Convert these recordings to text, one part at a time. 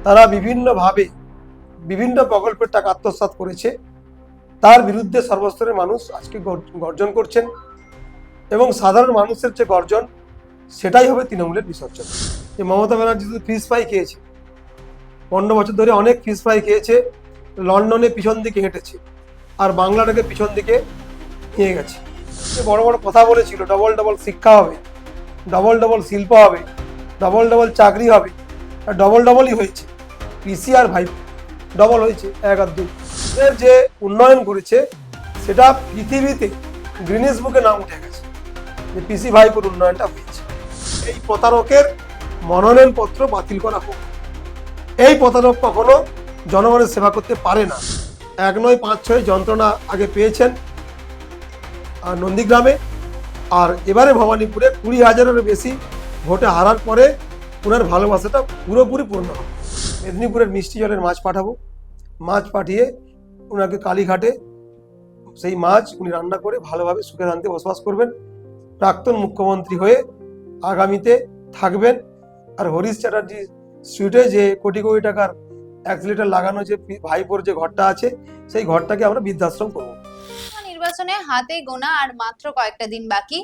তারা বিভিন্নভাবে বিভিন্ন প্রকল্পের টাকা আত্মসাৎ করেছে, তার বিরুদ্ধে সর্বস্তরের মানুষ আজকে গর্জন করছেন এবং সাধারণ মানুষের যে গর্জন সেটাই হবে তৃণমূলের বিসর্জন। যে মমতা ব্যানার্জি শুধু ফিস ফ্রাই খেয়েছে, 15 বছর ধরে অনেক ফিস ফ্রাই খেয়েছে, লন্ডনে পিছন দিকে হেঁটেছে আর বাংলাটাকে পিছন দিকে নিয়ে গেছে। বড় বড় কথা বলেছিল, ডবল ডবল শিক্ষা হবে, ডবল ডবল শিল্প হবে, ডবল ডবল চাকরি হবে, আর ডবল ডবলই হয়েছে। পিসি আর ভাই ডবল হয়েছে, 1 আর 2। এর যে উন্নয়ন করেছে সেটা পৃথিবীতে গ্রিনিস বুকে নাম উঠে গেছে যে পিসি ভাইপুর উন্নয়নটা হয়েছে। এই প্রতারকের মনোনয়নপত্র বাতিল করা হোক। এই প্রতারক কখনো জনগণের সেবা করতে পারে না। 1 নয় 5 6 যন্ত্রণা আগে পেয়েছেন আর নন্দীগ্রামে, আর এবারে ভবানীপুরে 20,000-এরও বেশি ভোটে হারার পরে ওনার ভালোবাসাটা পুরোপুরি পূর্ণ হবে। মেদিনীপুরের মিষ্টি জলের মাছ পাঠাবো, মাছ পাঠিয়ে ওনাকে কালীঘাটে সেই মাছ উনি রান্না করে ভালোভাবে সুখে শান্তি বসবাস করবেন। প্রাক্তন মুখ্যমন্ত্রী হয়ে আগামীতে থাকবেন। আর হরিশ চ্যাটার্জি স্ট্রিটে যে কোটি কোটি টাকার অ্যাক্সিলেটার লাগানো যে ভাইপোর যে ঘরটা আছে, সেই ঘরটাকে আমরা বৃদ্ধাশ্রম করবো। নির্বাচনে হাতে গোনা আর মাত্র কয়েকটা দিন বাকি।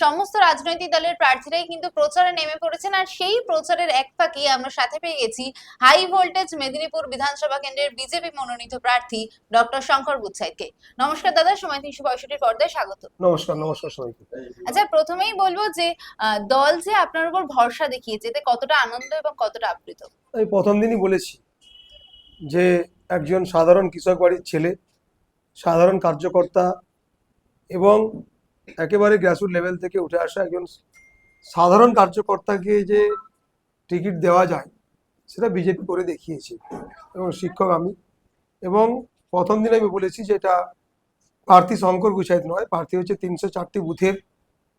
সমস্ত রাজনৈতিক দলের প্রার্থীরাই কিন্তু প্রচারে নেমে পড়েছেন, আর সেই প্রচারের এক ফাঁকে আমরা সাথে পেয়ে গেছি হাই ভোল্টেজ মেদিনীপুর বিধানসভা কেন্দ্রের বিজেপি মনোনীত প্রার্থী ডক্টর শঙ্কর বুচ্ছাইদকে। নমস্কার দাদা, সময় 365 পর্দায় স্বাগত। নমস্কার। নমস্কার সবাইকে। আচ্ছা, প্রথমেই বলবো যে দল যে আপনার উপর ভরসা দেখিয়েছে, এতে কতটা আনন্দ এবং কতটা আপ্লুত? আমি প্রথম দিনই বলেছি যে একজন সাধারণ কৃষক বাড়ির ছেলে, সাধারণ কার্যকর্তা এবং একেবারে গ্রাসরুট লেভেল থেকে উঠে আসা একজন সাধারণ কার্যকর্তাকে যে টিকিট দেওয়া যায় সেটা বিজেপি করে দেখিয়েছে। এবং শিক্ষক আমি, এবং প্রথম দিন আমি বলেছি যে এটা প্রার্থী শঙ্কর বুচ্ছাইদ নয়, প্রার্থী হচ্ছে 304টি বুথের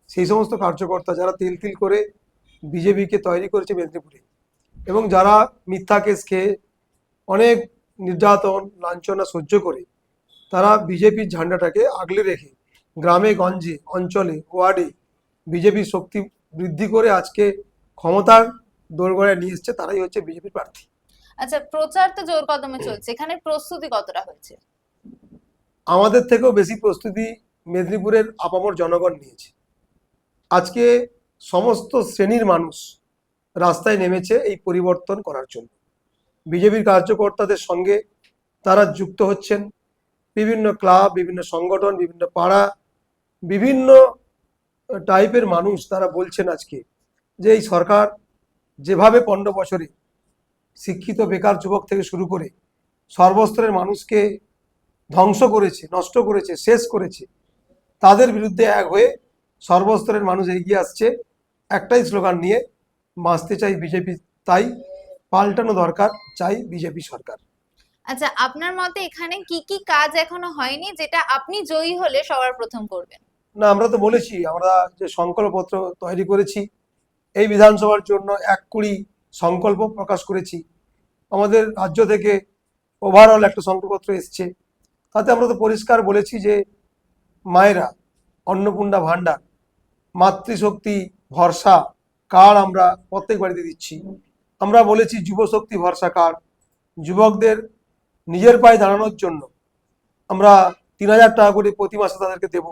সেই সমস্ত কার্যকর্তা যারা তিল তিল করে বিজেপিকে তৈরি করেছে মেদিনীপুরে, এবং যারা মিথ্যা কেস খেয়ে অনেক নির্যাতন লাঞ্ছনা সহ্য করে তারা বিজেপির ঝান্ডাটাকে আগলে রেখে গ্রামে গঞ্জে অঞ্চলে ওয়ার্ডে বিজেপির শক্তি বৃদ্ধি করে আজকে ক্ষমতার দোরগোড়ায় নিয়ে এসছে, তারাই হচ্ছে বিজেপির প্রার্থী। আচ্ছা, প্রচার তো জোর কদমে চলছে, এখানে প্রস্তুতি কতটা হয়েছে? আমাদের থেকেও বেশি প্রস্তুতি মেদিনীপুরের আপামর জনগণ নিয়েছে। আজকে সমস্ত শ্রেণীর মানুষ রাস্তায় নেমেছে এই পরিবর্তন করার জন্য। বিজেপির কার্যকর্তাদের সঙ্গে তারা যুক্ত হচ্ছেন, বিভিন্ন ক্লাব, বিভিন্ন সংগঠন, বিভিন্ন পাড়া, বিভিন্ন টাইপের মানুষ তারা বলছেন আজকে যে এই সরকার যেভাবে 15 বছরে শিক্ষিত বেকার যুবক থেকে শুরু করে সর্বস্তরের মানুষকে ধ্বংস করেছে, নষ্ট করেছে, শেষ করেছে, তাদের বিরুদ্ধে এক হয়ে সর্বস্তরের মানুষ এগিয়ে আসছে একটাই স্লোগান নিয়ে, বাঁচতে চাই বিজেপি তাই, পাল্টানো দরকার চাই বিজেপি সরকার। আচ্ছা, আপনার মতে এখানে কি কি কাজ এখনো হয়নি যেটা আপনি জয়ী হলে সবার প্রথম করবেন? না, আমরা তো বলেছি, আমরা যে সংকল্পপত্র তৈরি করেছি এই বিধানসভার জন্য 1 সংকল্প প্রকাশ করেছি। আমাদের রাজ্য থেকে ওভারঅল একটা সংকল্পপত্র এসছে, তাতে আমরা তো পরিষ্কার বলেছি যে মায়েরা অন্নপূর্ণা ভাণ্ডার, মাতৃশক্তি ভরসা কার্ড আমরা প্রত্যেক বাড়িতে দিচ্ছি। আমরা বলেছি যুবশক্তি ভরসা কার্ড, যুবকদের নিজের পায়ে দাঁড়ানোর জন্য আমরা 3,000 টাকা করে প্রতি মাসে তাদেরকে দেব।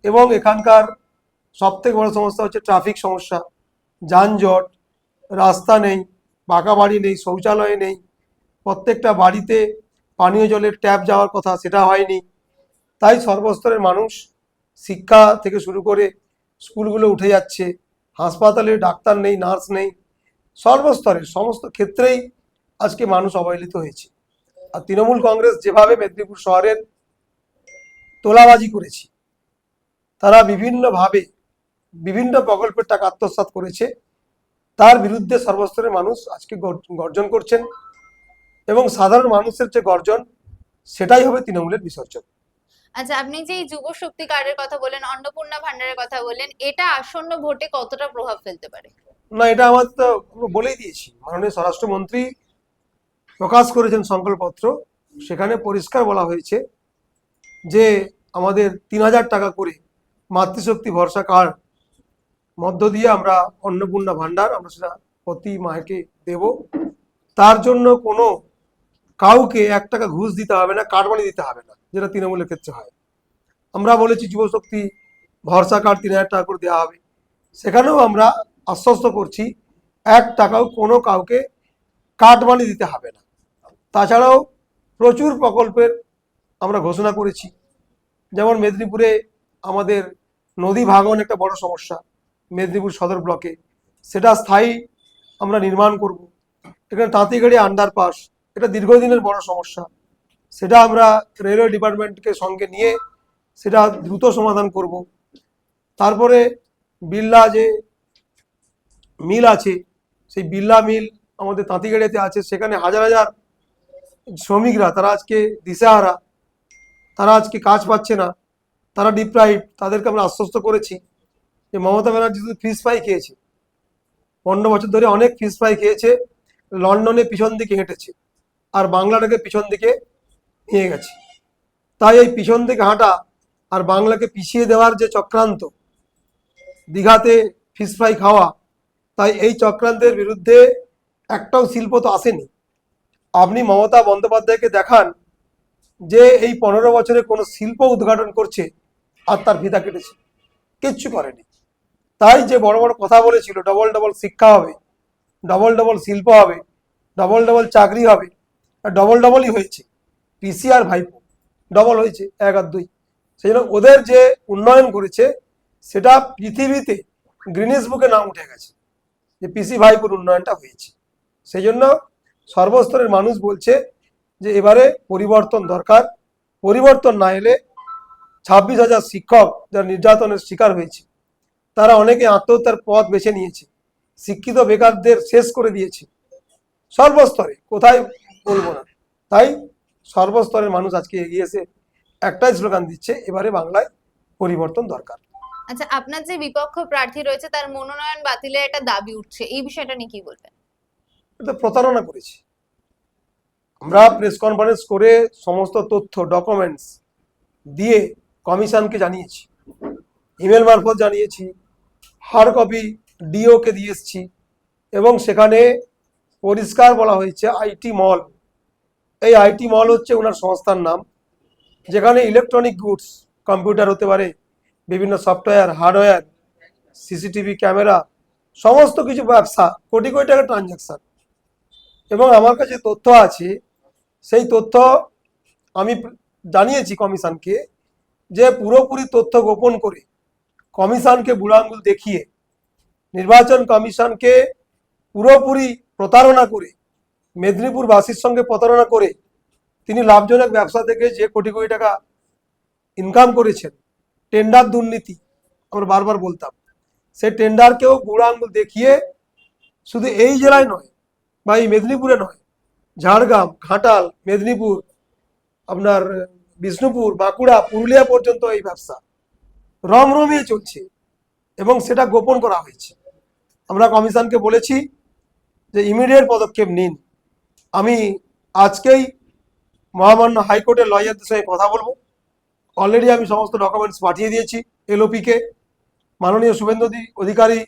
এবং এখানকার সবথেকে বড় সমস্যা হচ্ছে ট্রাফিক সমস্যা, যানজট, রাস্তা নেই, পাকা বাড়ি নেই, শৌচালয় নেই, প্রত্যেকটা বাড়িতে পানীয় জলের ট্যাপ যাওয়ার কথা সেটা হয়নি। তাই সর্বস্তরের মানুষ, শিক্ষা থেকে শুরু করে স্কুলগুলো উঠে যাচ্ছে, হাসপাতালে ডাক্তার নেই, নার্স নেই, সর্বস্তরের সমস্ত ক্ষেত্রেই আজকে মানুষ অবহেলিত হয়েছে। আর তৃণমূল কংগ্রেস যেভাবে মেদিনীপুর শহরের তোলাবাজি করেছে, তারা বিভিন্নভাবে বিভিন্ন প্রকল্পের টাকা আত্মসাৎ করেছে, তার বিরুদ্ধে সর্বস্তরের মানুষ আজকে গর্জন করছেন এবং সাধারণ মানুষের যে গর্জন সেটাই হবে তৃণমূলের বিসর্জন। আচ্ছা, আপনি যে যুব শক্তি কার্ডের কথা বলেন, অন্নপূর্ণা ভান্ডারের কথা বলেন, এটা আসন্ন ভোটে কতটা প্রভাব ফেলতে পারে? না, এটা আমাদের তো বলেই দিয়েছি, মাননীয় স্বরাষ্ট্রমন্ত্রী প্রকাশ করেছেন সংকল্পপত্র, সেখানে পরিষ্কার বলা হয়েছে যে আমাদের 3,000 টাকা করে মাতৃশক্তি ভরসা কার্ড মধ্য দিয়ে আমরা অন্নপূর্ণা ভাণ্ডার আমরা সেটা প্রতি মাকে দেব। তার জন্য কোনো কাউকে 1 টাকা ঘুষ দিতে হবে না, কাটমানি দিতে হবে না, যেটা তৃণমূলের ক্ষেত্রে হয়। আমরা বলেছি যুবশক্তি ভরসা কার্ড 3000 টাকা করে দেওয়া হবে, সেখানেও আমরা আশ্বস্ত করছি 1 টাকাও কোনো কাউকে কাটমানি দিতে হবে না। তাছাড়াও প্রচুর প্রকল্পের আমরা ঘোষণা করেছি, যেমন মেদিনীপুরে আমাদের নদী ভাঙন একটা বড় সমস্যা, মেদিনীপুর সদর ব্লকে, সেটা স্থায়ী আমরা নির্মাণ করব। এখানে তাঁতিগাড়ি আন্ডারপাস, এটা দীর্ঘদিনের বড় সমস্যা, সেটা আমরা রেলওয়ে ডিপার্টমেন্টকে সঙ্গে নিয়ে সেটা দ্রুত সমাধান করব। তারপরে বিড়লা যে মিল আছে, সেই বিড়লা মিল আমাদের তাঁতিগাড়িতে আছে, সেখানে হাজার হাজার শ্রমিকরা তারা আজকে দিশেহারা, তারা আজকে কাজ পাচ্ছে না, তারা ডিপ্রাইভ। তাদেরকে আমরা আশ্বস্ত করেছি যে মমতা ব্যানার্জি শুধু ফিস ফ্রাই খেয়েছে, 15 বছর ধরে অনেক ফিস ফ্রাই খেয়েছে, লন্ডনে পিছন দিকে হেঁটেছে আর বাংলাটাকে পিছন দিকে নিয়ে গেছে। তাই এই পিছন দিকে হাঁটা আর বাংলাকে পিছিয়ে দেওয়ার যে চক্রান্ত, দীঘাতে ফিস ফ্রাই খাওয়া, তাই এই চক্রান্তের বিরুদ্ধে একটাও শিল্প তো আসেনি। আপনি মমতা বন্দ্যোপাধ্যায়কে দেখান যে এই 15 বছরে কোনো শিল্প উদ্ঘাটন করছে আর তার ফিতা কেটেছে, কিচ্ছু করেনি। তাই যে বড় বড় কথা বলেছিল, ডবল ডবল শিক্ষা হবে, ডবল ডবল শিল্প হবে, ডবল ডবল চাকরি হবে, আর ডবল ডবলই হয়েছে। পিসি আর ভাইপো ডবল হয়েছে, 1 আর 2। সেই জন্য ওদের যে উন্নয়ন করেছে সেটা পৃথিবীতে গ্রিনিস বুকে নাম উঠে গেছে যে পিসি ভাইপোর উন্নয়নটা হয়েছে। সেই জন্য সর্বস্তরের মানুষ বলছে যে এবারে পরিবর্তন দরকার। পরিবর্তন না এলে 26,000 শিক্ষক যারা নির্যাতনের শিকার হয়েছে, তারা অনেকে আত্মহত্যার পথ বেছে নিয়েছে, শিক্ষিত বেকারদের শেষ করে দিয়েছে সর্বস্তরে, কোথায় বলবো না। তাই সর্বস্তরের মানুষ আজকে এগিয়ে এসে একটাই স্লোগান দিচ্ছে, এবারে বাংলায় পরিবর্তন দরকার। আচ্ছা, আপনার যে বিপক্ষ প্রার্থী রয়েছে তার মনোনয়ন বাতিলের একটা দাবি উঠছে, এই বিষয়টা নিয়ে কি বলবেন? এটা প্রতারণা করেছে। আমরা প্রেস কনফারেন্স করে সমস্ত তথ্য ডকুমেন্টস দিয়ে কমিশনকে জানিয়েছি, ইমেল মারফত জানিয়েছি, হার্ড কপি ডিওকে দিয়ে এসেছি, এবং সেখানে পরিষ্কার বলা হয়েছে আইটি মল। এই আইটি মল হচ্ছে ওনার সংস্থার নাম, যেখানে ইলেকট্রনিক গুডস, কম্পিউটার হতে পারে, বিভিন্ন সফটওয়্যার, হার্ডওয়্যার, সিসিটিভি ক্যামেরা, সমস্ত কিছু ব্যবসা, কোটি কোটি টাকা ট্রানজাকশন। এবং আমার কাছে তথ্য আছে, সেই তথ্য আমি জানিয়েছি কমিশনকে, যে পুরোপুরি তথ্য গোপন করে কমিশনকে বুড়ো আঙুল দেখিয়ে, নির্বাচন কমিশনকে পুরোপুরি প্রতারণা করে, মেদিনীপুরবাসীর সঙ্গে প্রতারণা করে তিনি লাভজনক ব্যবসা থেকে যে কোটি কোটি টাকা ইনকাম করেছেন, টেন্ডার দুর্নীতি আমরা বারবার বলতাম, সেই টেন্ডারকেও বুড়ো আঙুল দেখিয়ে শুধু এই জেলায় নয় বা এই মেদিনীপুরে নয়, ঝাড়গ্রাম, ঘাটাল, মেদিনীপুর, আপনার বিষ্ণুপুর, বাঁকুড়া, পুরুলিয়া পর্যন্ত এই ব্যবসা রমরমিয়ে চলছে এবং সেটা গোপন করা হয়েছে। আমরা কমিশনকে বলেছি যে ইমিডিয়েট পদক্ষেপ নিন। আমি আজকেই মহামান্য হাইকোর্টের লয়ারদের সঙ্গে কথা বলবো। অলরেডি আমি সমস্ত ডকুমেন্টস পাঠিয়ে দিয়েছি এলওপিকে। মাননীয় শুভেন্দু অধিকারী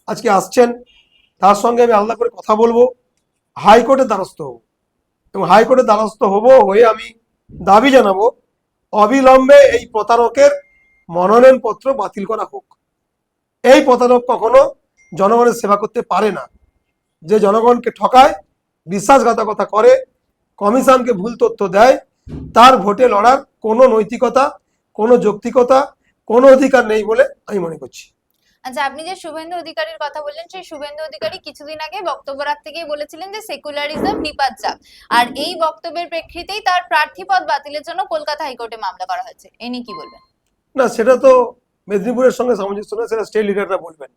আজকে আসছেন, তার সঙ্গে আমি আলাদা করে কথা বলবো, হাইকোর্টের দ্বারস্থ হব এবং হাইকোর্টের দ্বারস্থ হয়ে আমি দাবি জানাবো অবিলম্বে এই প্রতারকের মনোনয়নপত্র বাতিল করা হোক। এই প্রতারক কখনো জনগণের সেবা করতে পারে না। যে জনগণকে ঠকায়, বিশ্বাসঘাতকতা করে, কমিশনকে ভুল তথ্য দেয়, তার ভোটে লড়ার কোনো নৈতিকতা, কোনো যৌক্তিকতা, কোনো অধিকার নেই বলে আমি মনে করছি। আচ্ছা, আপনি যে শুভেন্দু অধিকারীর কথা বললেন, সেই শুভেন্দু অধিকারী কিছুদিন আগে বক্তব্য রাখতে গিয়ে বলেছিলেন যে সেকুলারিজম নিপাত যাক, আর এই বক্তব্যের প্রেক্ষিতেই তার প্রার্থী পদ বাতিলের জন্য কলকাতা হাইকোর্টে মামলা করা হয়েছে, এ নিয়ে কি বলবেন? না, সেটা তো মেদিনীপুরের সঙ্গে সামঞ্জস্য না, সেটা স্টেট লিডাররা বলবেন।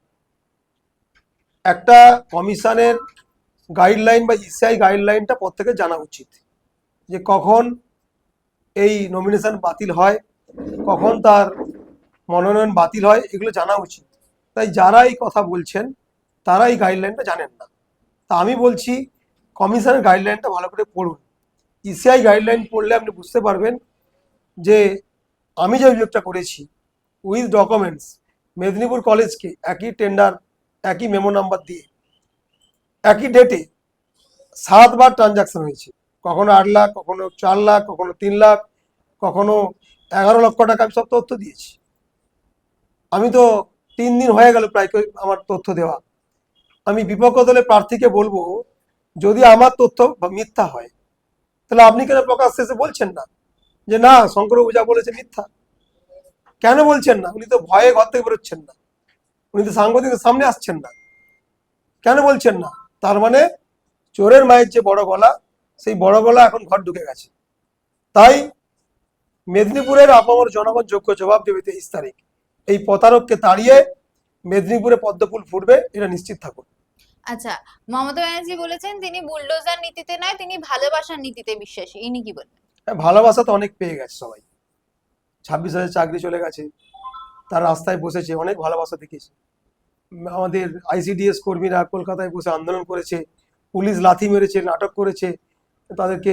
একটা কমিশনের গাইডলাইন বা ইসিআই গাইডলাইনটা প্রত্যেকের জানা উচিত, যে কখন এই নমিনেশন বাতিল হয়, কখন তার মনোনয়ন বাতিল হয়, এগুলো জানা উচিত। তাই যারা এই কথা বলছেন তারা এই গাইডলাইনটা জানেন না। তা আমি বলছি কমিশনের গাইডলাইনটা ভালো করে পড়ুন। ইসিআই গাইডলাইন পড়লে আপনি বুঝতে পারবেন যে আমি যে অভিযোগটা করেছি উইথ ডকুমেন্টস, মেদিনীপুর কলেজকে একই টেন্ডার, একই মেমো নাম্বার দিয়ে, একই ডেটে 7বার ট্রানজাকশন হয়েছে, কখনো 8 লাখ, কখনো 4 লাখ, কখনো 3 লাখ, কখনো 11 লক্ষ টাকা, আমি সব তথ্য দিয়েছি। আমি তো 3 দিন হয়ে গেল প্রায় আমার তথ্য দেওয়া। আমি বিপক্ষ দলের প্রার্থীকে বলবো, যদি আমার তথ্য মিথ্যা হয় তাহলে আপনি কেন প্রকাশ্যে এসে বলছেন না যে না শঙ্করবাবু যা বলেছে মিথ্যা? কেন বলছেন না? উনি তো ভয়ে ঘর থেকে বেরোচ্ছেন না, উনি তো সাংবাদিকের সামনে আসছেন না, কেন বলছেন না? তার মানে চোরের মায়ের যে বড় গলা, সেই বড় গলা এখন ঘর ঢুকে গেছে। তাই মেদিনীপুরের আপামর জনগণ যোগ্য জবাব দেবে 23 তারিখ। এই প্রতারককে তাড়িয়ে মেদিনীপুরে পদ্মফুল ফুটবে, এটা নিশ্চিত থাকুন। আচ্ছা, মমতা ব্যানার্জি বলেছেন তিনি বুলডোজার নীতিতে নয়, তিনি ভালোবাসার নীতিতে বিশ্বাসী। ইনি কি বলবেন? হ্যাঁ, ভালোবাসা তো অনেক পেয়ে গেছে সবাই। 26,000 চাকরি চলে গেছে, তার রাস্তায় বসেছে, অনেক ভালোবাসা দেখেছে। আমাদের আইসিডিএস কর্মীরা কলকাতায় বসে আন্দোলন করেছে, পুলিশ লাথি মেরেছে, নাটক করেছে, তাদেরকে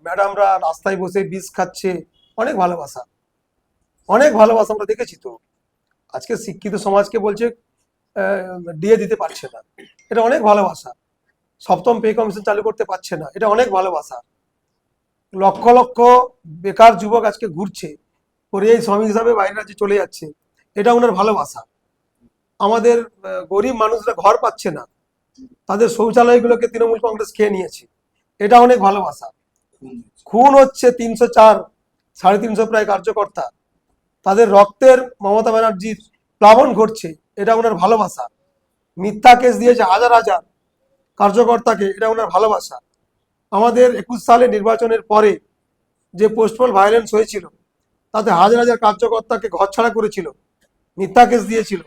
ম্যাডামরা রাস্তায় বসে বিষ খাচ্ছে, অনেক ভালোবাসা, অনেক ভালোবাসা আমরা দেখেছি। তো আজকে শিক্ষিত সমাজকে বলছে ডিএ দিতে পারছে না, এটা অনেক ভালোবাসা। 7ম পে কমিশন চালু করতে পারছে না, এটা অনেক ভালোবাসা। লক্ষ লক্ষ বেকার যুবক আজকে ঘুরছে, পরিযায়ী শ্রমিক হিসাবে বাইরে রাজ্যে চলে যাচ্ছে, এটা ওনার ভালোবাসা। আমাদের গরিব মানুষরা ঘর পাচ্ছে না, তাদের শৌচালয়গুলোকে তৃণমূল কংগ্রেস খেয়ে নিয়েছে, এটা অনেক ভালোবাসা। খুন হচ্ছে 304, 350 প্রায় কার্যকর্তা, তাদের রক্তের মমতা ব্যানার্জির প্লাবন ঘটছে, এটা ওনার ভালোবাসা। মিথ্যা কেস দিয়েছে হাজার হাজার কার্যকর্তাকে, এটা ওনার ভালোবাসা। আমাদের 21 সালে নির্বাচনের পরে যে পোস্টপল ভায়োলেন্স হয়েছিল, তাতে হাজার হাজার কার্যকর্তাকে ঘরছাড়া করেছিল, মিথ্যা কেস দিয়েছিল,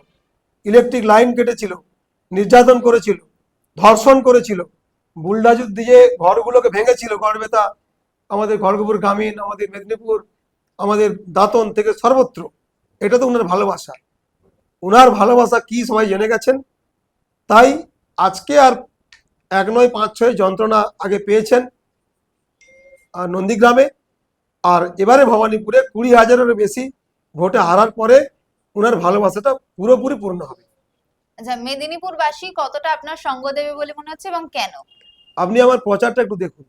ইলেকট্রিক লাইন কেটেছিল, নির্যাতন করেছিল, ধর্ষণ করেছিল, বুলডাজুর দিয়ে ঘরগুলোকে ভেঙেছিল। গড়বেতা, আমাদের খড়গপুর গ্রামীণ, আমাদের মেদিনীপুর, আমাদের দাঁতন থেকে সর্বত্র, এটা তো ওনার ভালোবাসা। ওনার ভালোবাসা কি সবাই জেনে গেছেন। তাই আজকে আর 1 নয় 5 6 যন্ত্রণা আগে পেয়েছেন নন্দীগ্রামে, আর এবারে ভবানীপুরে 20,000-এরও বেশি ভোটে হারার পরে ওনার ভালোবাসাটা পুরোপুরি পূর্ণ হবে। আচ্ছা, মেদিনীপুরবাসী কতটা আপনার সঙ্গ দেবে বলে মনে হচ্ছে এবং কেন? আপনি আমার প্রচারটা একটু দেখুন,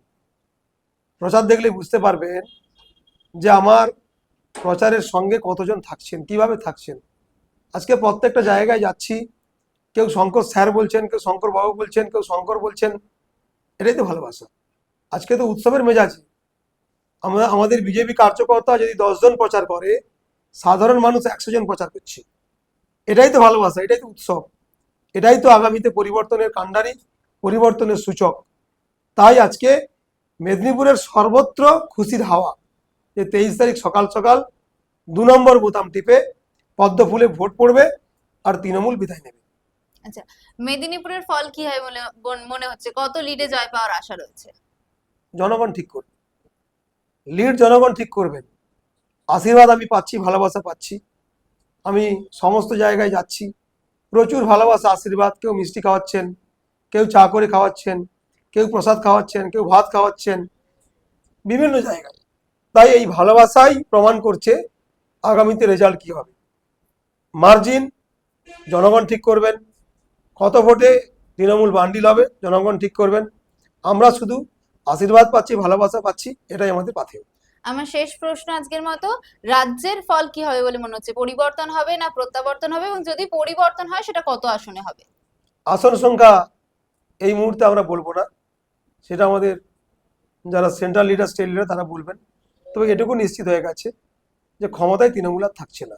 প্রচার দেখলে বুঝতে পারবেন যে আমার প্রচারের সঙ্গে কতজন থাকছেন, কিভাবে থাকছেন। আজকে প্রত্যেকটা জায়গায় যাচ্ছি, কেউ শঙ্কর স্যার বলছেন, কেউ শঙ্কর বাবু বলছেন, কেউ শঙ্কর বলছেন, এটাই তো ভালোবাসা। আজকে তো উৎসবের মেজাজে আমাদের বিজেপি কার্যকর্তা যদি 10 জন প্রচার করে, সাধারণ মানুষ 100 জন প্রচার করছে, এটাই তো ভালোবাসা, এটাই তো উৎসব, এটাই তো আগামীতে পরিবর্তনের কাণ্ডারি, পরিবর্তনের সূচক। তাই আজকে মেদিনীপুরের সর্বত্র খুশির হাওয়া, যে 23 তারিখ সকাল সকাল 2 নম্বর বোতাম টিপে পদ্মফুলে ভোট পড়বে আর তৃণমূল বিদায় নেবে। আচ্ছা, মেদিনীপুরের ফল কি হয় বলে মনে হচ্ছে? কত লিডে জয় পাওয়ার আশা রয়েছে? জনগণ ঠিক করবে, লিড জনগণ ঠিক করবেন। আশীর্বাদ আমি পাচ্ছি, ভালোবাসা পাচ্ছি, আমি সমস্ত জায়গায় যাচ্ছি, প্রচুর ভালোবাসা, আশীর্বাদ। কেউ মিষ্টি খাওয়াচ্ছেন, কেউ চা করে খাওয়াচ্ছেন, কেউ প্রসাদ খাওয়াচ্ছেন, কেউ ভাত খাওয়াচ্ছেন, বিভিন্ন জায়গায়। তাই এই ভালোবাসাই প্রমাণ করছে আগামীতে রেজাল্ট কি হবে। মার্জিন জনগণ ঠিক করবেন, কত ভোটে তৃণমূল বান্ডিল হবে জনগণ ঠিক করবেন। আমরা শুধু আশীর্বাদ পাচ্ছি, ভালোবাসা পাচ্ছি, এটাই আমাদের পাথেয়। আমার শেষ প্রশ্ন আজকের মতো, রাজ্যের ফল কি হবে বলে মনে হচ্ছে? পরিবর্তন হবে না প্রত্যাবর্তন হবে, এবং যদি পরিবর্তন হয় সেটা কত আসনে হবে? আসন সংখ্যা এই মুহূর্তে আমরা বলবো না, সেটা আমাদের যারা সেন্ট্রাল লিডার, স্টেট লিডার, তারা বলবেন। তবে এটুকু নিশ্চিত হয়ে গেছে যে ক্ষমতায় তৃণমূল আর থাকছে না।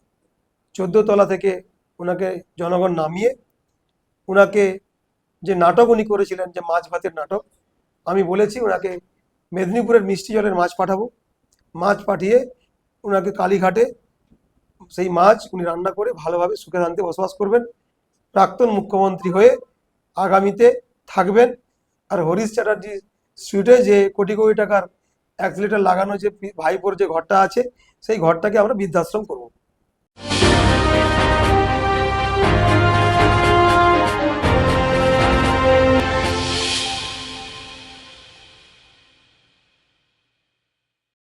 14 তলা থেকে ওনাকে জনগণ নামিয়ে, ওনাকে যে নাটক উনি করেছিলেন, যে মাছ ভাতের নাটক, আমি বলেছি ওনাকে মেদিনীপুরের মিষ্টি জলের মাছ পাঠাবো। মাছ পাঠিয়ে ওনাকে কালীঘাটে সেই মাছ উনি রান্না করে ভালোভাবে সুখে শান্তি বসবাস করবেন। প্রাক্তন মুখ্যমন্ত্রী হয়ে আগামীতে থাকবেন। আর হরিশ চ্যাটার্জি স্ট্রিটে যে কোটি কোটি টাকার অ্যাক্সিলেটার লাগানো যে ভাইপোর যে ঘরটা আছে, সেই ঘরটাকে আমরা বৃদ্ধাশ্রম করব।